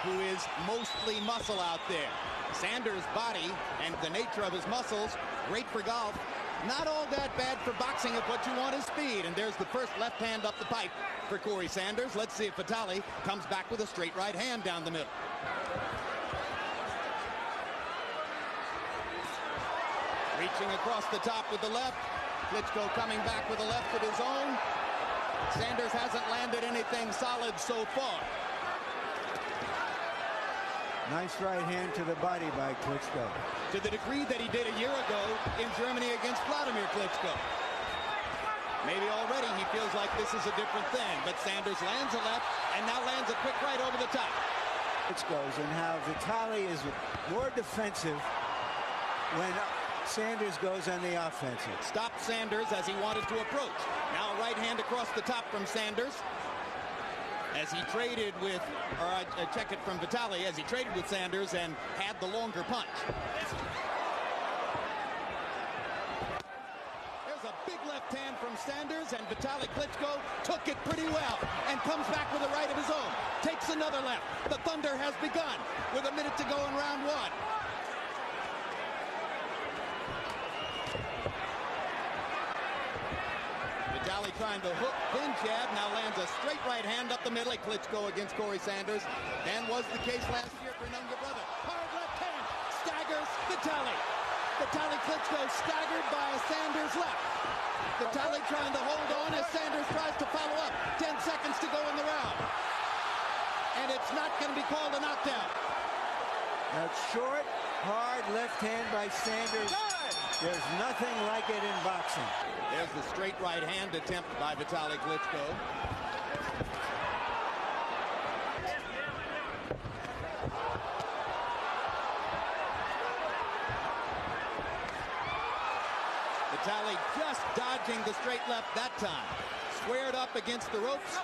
who is mostly muscle out there. Sanders' body and the nature of his muscles, great for golf. Not all that bad for boxing if what you want is speed. And there's the first left hand up the pipe for Corrie Sanders. Let's see if Vitali comes back with a straight right hand down the middle. Reaching across the top with the left. Klitschko coming back with the left of his own. Sanders hasn't landed anything solid so far. Nice right hand to the body by Klitschko. To the degree that he did a year ago in Germany against Vladimir Klitschko. Maybe already he feels like this is a different thing, but Sanders lands a left and now lands a quick right over the top. Klitschko's and how Vitali is more defensive when Sanders goes on the offensive. Stopped Sanders as he wanted to approach. Now a right hand across the top from Sanders. As he traded with, or I check it from Vitali, as he traded with Sanders and had the longer punch. There's a big left hand from Sanders, and Vitali Klitschko took it pretty well and comes back with a right of his own. Takes another left. The thunder has begun with a minute to go in round one. Vitali trying to hook, pin jab, now lands a straight right hand up the middle. Klitschko against Corrie Sanders. Then was the case last year for younger brother. Hard left hand, staggers Vitali. Vitali Klitschko staggered by Sanders left. Vitali trying to hold on as Sanders tries to follow up. 10 seconds to go in the round. And it's not going to be called a knockdown. That's short, hard left hand by Sanders. There's nothing like it in boxing. There's the straight right hand attempt by Vitali Klitschko. Vitali just dodging the straight left that time. Squared up against the ropes.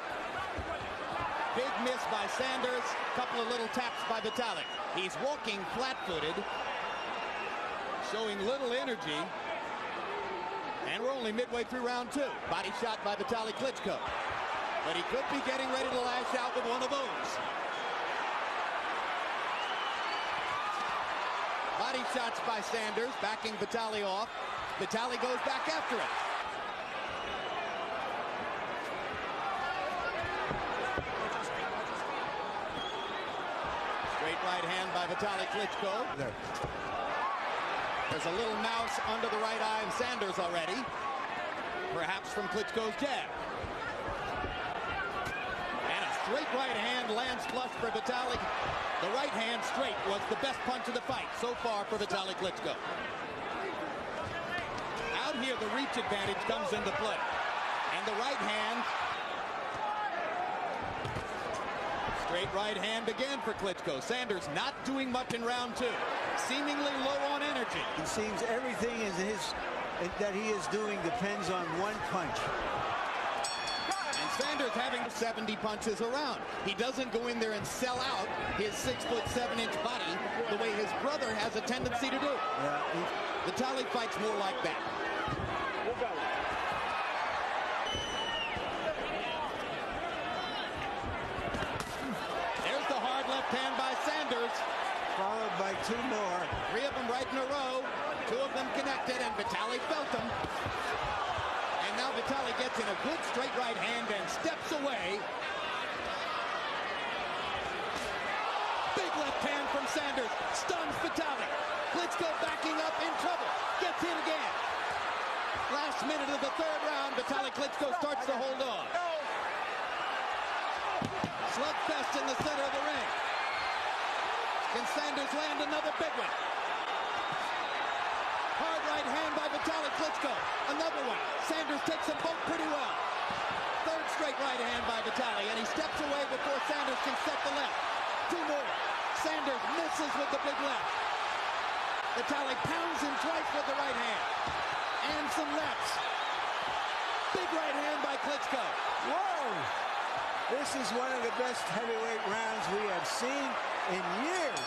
Big miss by Sanders. Couple of little taps by Vitali. He's walking flat-footed, showing little energy. And we're only midway through round two. Body shot by Vitali Klitschko. But he could be getting ready to lash out with one of those. Body shots by Sanders, backing Vitali off. Vitali goes back after it. Straight right hand by Vitali Klitschko. There. There's a little mouse under the right eye of Sanders already. Perhaps from Klitschko's jab. And a straight right hand lands flush for Vitali. The right hand straight was the best punch of the fight so far for Vitali Klitschko. Out here, the reach advantage comes into play. And the right hand. Straight right hand again for Klitschko. Sanders not doing much in round two. Seemingly low on energy. It seems everything that he is doing depends on one punch. And Sanders having 70 punches around. He doesn't go in there and sell out his 6'7" body the way his brother has a tendency to do. Yeah, Vitali fights more like that. There's the hard left hand by Sanders. followed by two more. Three of them right in a row. Two of them connected, and Vitali felt them. And now Vitali gets in a good straight right hand and steps away. Big left hand from Sanders. Stuns Vitali. Klitschko backing up in trouble. Gets in again. Last minute of the third round, Vitali Klitschko starts to hold on. Slugfest in the center of the ring. Can Sanders land another big one? Hard right hand by Vitali Klitschko. Another one. Sanders takes them both pretty well. Third straight right hand by Vitali, and he steps away before Sanders can set the left. Two more. Sanders misses with the big left. Vitali pounds him twice with the right hand. And some lefts. Big right hand by Klitschko. Whoa! This is one of the best heavyweight rounds we have seen in years.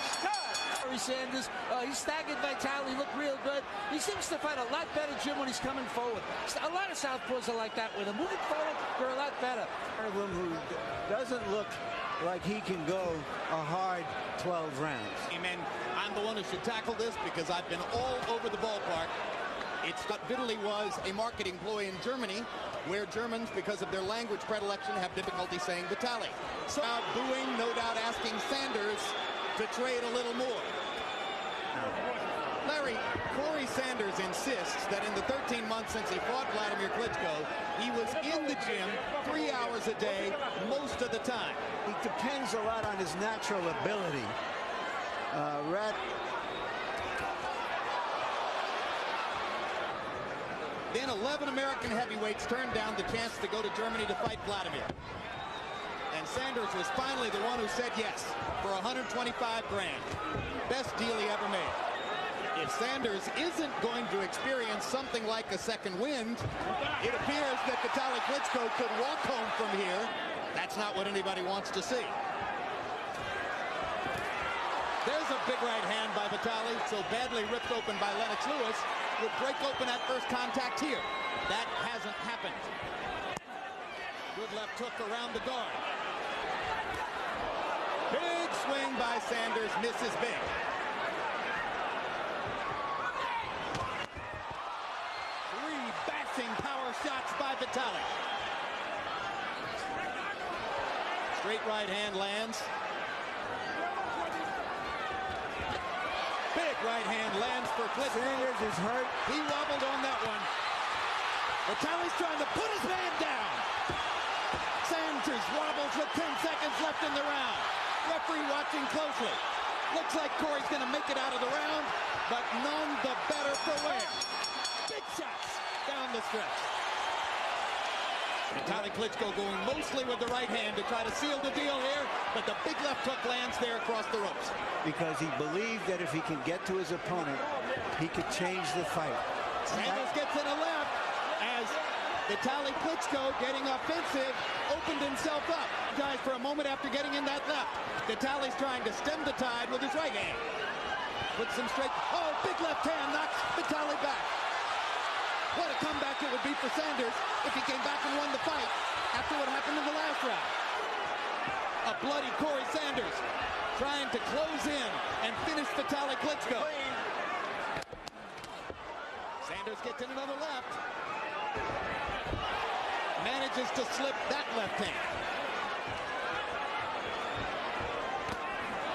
Corrie Sanders, he staggered Vitali, looked real good. He seems to fight a lot better, Jim, when he's coming forward. A lot of southpaws are like that with him. Moving forward, they're a lot better. One of them who doesn't look like he can go a hard 12 rounds. And I'm the one who should tackle this because I've been all over the ballpark. It's what Vitali was a marketing ploy in Germany, where Germans, because of their language predilection, have difficulty saying Vitali. So now booing, no doubt asking Sanders to trade a little more. Larry, Corrie Sanders insists that in the 13 months since he fought Vladimir Klitschko, he was in the gym 3 hours a day most of the time. It depends a lot on his natural ability. Then 11 American heavyweights turned down the chance to go to Germany to fight Vladimir. And Sanders was finally the one who said yes for 125 grand. Best deal he ever made. If Sanders isn't going to experience something like a second wind, it appears that Vitali Klitschko could walk home from here. That's not what anybody wants to see. There's a big right hand by Vitali, so badly ripped open by Lennox Lewis, would break open at first contact here. That hasn't happened. Good left hook around the guard. Big swing by Sanders, misses big. Three bashing power shots by Vitali. Straight right hand lands. Big right hand lands for Klitschko. Sanders is hurt. He wobbled on that one. Vitali's trying to put his man down. Sanders wobbles with 10 seconds left in the round. Referee watching closely. Looks like Corrie's going to make it out of the round, but none the better for wear. Big shots down the stretch. Vitali Klitschko going mostly with the right hand to try to seal the deal here, but the big left hook lands there across the ropes. Because he believed that if he can get to his opponent, he could change the fight. Sanders gets in a left as Vitali Klitschko, getting offensive, opened himself up. Guys, for a moment after getting in that left, Vitali's trying to stem the tide with his right hand. Puts him straight. Oh, big left hand knocks Vitali back. What a comeback it would be for Sanders if he came back and won the fight after what happened in the last round. A bloody Corrie Sanders trying to close in and finish Vitali Klitschko. Sanders gets in another left. Manages to slip that left hand.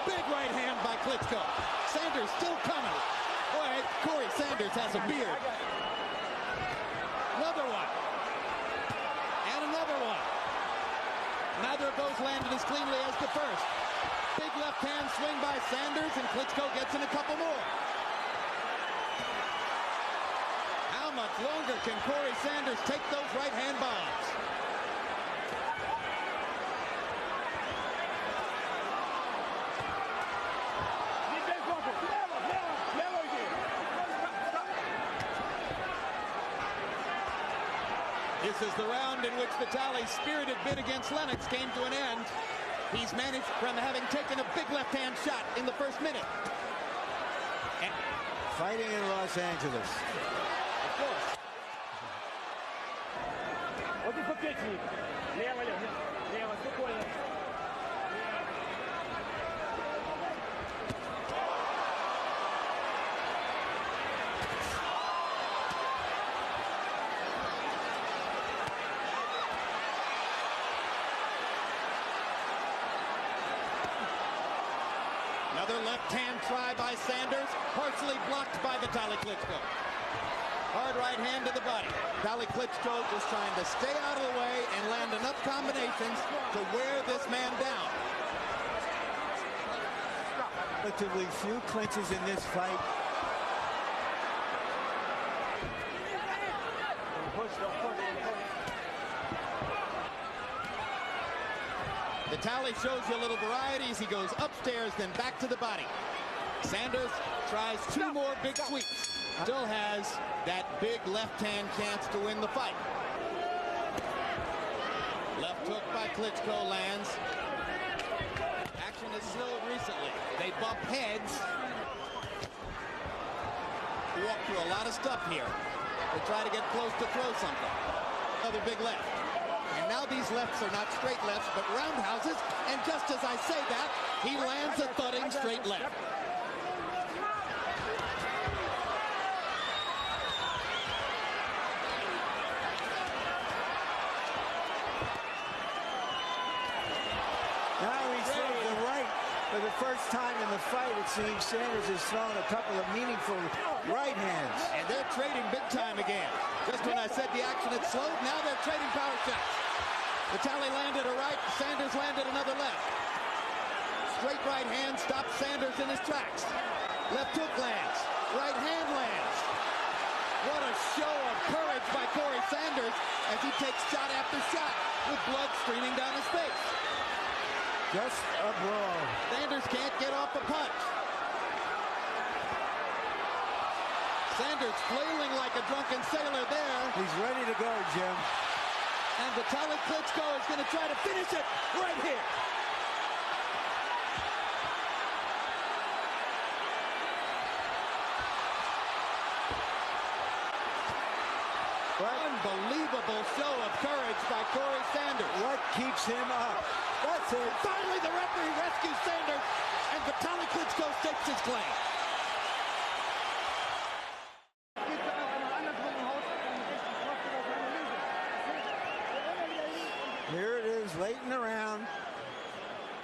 Big right hand by Klitschko. Sanders still coming. Boy, Corrie Sanders has a beard. Another one. And another one. Neither of those landed as cleanly as the first. Big left hand swing by Sanders, and Klitschko gets in a couple more. How much longer can Corrie Sanders take those right hand bombs? This is the round in which Vitali's spirited bid against Lennox came to an end. He's managed from having taken a big left-hand shot in the first minute. And fighting in Los Angeles. Of course. Another left-hand try by Sanders, partially blocked by Vitali Klitschko. Hard right hand to the body. Vitali Klitschko just trying to stay out of the way and land enough combinations to wear this man down. Relatively few clinches in this fight. Vitali shows you a little varieties. He goes upstairs, then back to the body. Sanders tries two more big sweeps. Still has that big left-hand chance to win the fight. Left hook by Klitschko lands. Action has slowed recently. They bump heads. Walk through a lot of stuff here. They try to get close to throw something. Another big left. And now these lefts are not straight lefts, but roundhouses. And just as I say that, He lands a thudding straight left. Now he throws the right. For the first time in the fight, it seems Sanders has thrown a couple of meaningful right hands. And they're trading big time again. Just when I said the action had slowed, now they're trading power shots. Vitali landed a right, Sanders landed another left. Straight right hand stops Sanders in his tracks. Left hook lands, right hand lands. What a show of courage by Corrie Sanders as he takes shot after shot with blood streaming down his face. Just a brawl. Sanders can't get off a punch. Sanders flailing like a drunken sailor there. He's ready to go, Jim. And Vitali Klitschko is going to try to finish it right here. Unbelievable show of courage by Corrie Sanders. What keeps him up? That's it. Finally, the referee rescues Sanders, and Vitali Klitschko stakes his claim. Here it is, late in the round,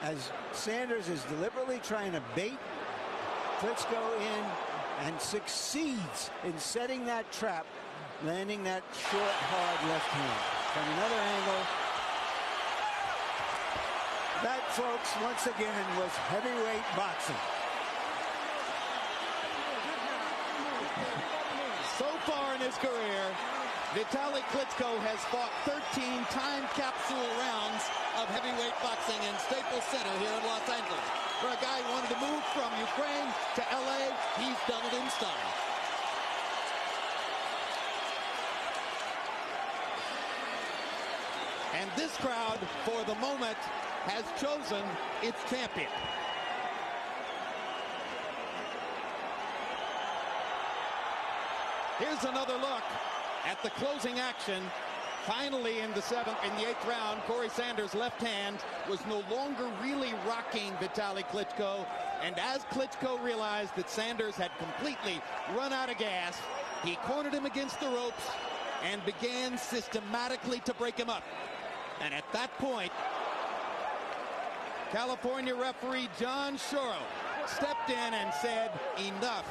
as Sanders is deliberately trying to bait Klitschko in and succeeds in setting that trap, landing that short, hard left hand. From another angle, that, folks, once again, was heavyweight boxing. So far in his career, Vitali Klitschko has fought 13 time capsule rounds of heavyweight boxing in Staples Center here in Los Angeles. For a guy who wanted to move from Ukraine to LA, he's done it in style. And this crowd, for the moment, has chosen its champion. Here's another look at the closing action. Finally, in the 8th round, Corrie Sanders' left hand was no longer really rocking Vitali Klitschko. And as Klitschko realized that Sanders had completely run out of gas, he cornered him against the ropes and began systematically to break him up. And at that point, California referee John Shoro stepped in and said, enough